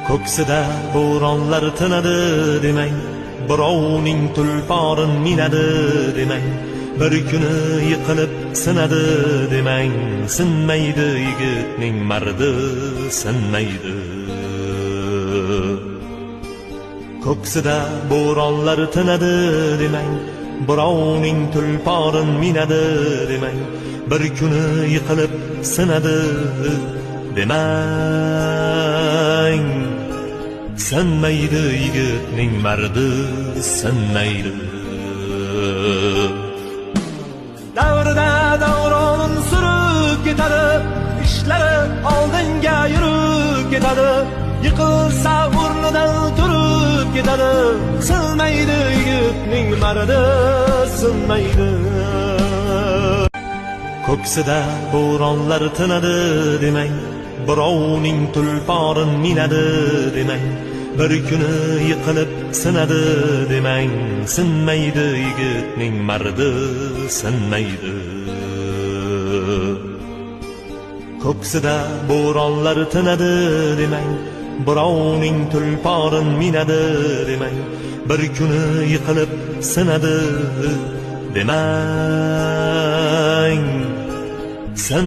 Ko'ksida bo'ronlar tinadi demang, birovning tulporin minadi demang, bir kuni yiqilib sinadi demang, sinmaydi yigitning mardi, sinmaydi. Ko'ksida bo'ronlar tinadi demang, birovning tulporin minadi demang, bir kuni yiqilib sinadi demang, sinmaydi yigitning mardi, sinmaydi. Davrida davron surib ketadi, ishlari oldinga yurib ketadi, yiqilsa o'rnidan turib ketadi, sinmaydi yigitning mardi, sinmaydi. Ko'ksida bo'ronlar tinadi demang, birovning tulporin minadi demang, bir kuni yiqilib sinadi demang, sinmaydi yigitning mardi, sinmaydi. Ko'ksida bo'ronlar tinadi demang, birovning tulporin minadi demang, bir kuni yiqilib sinadi demang.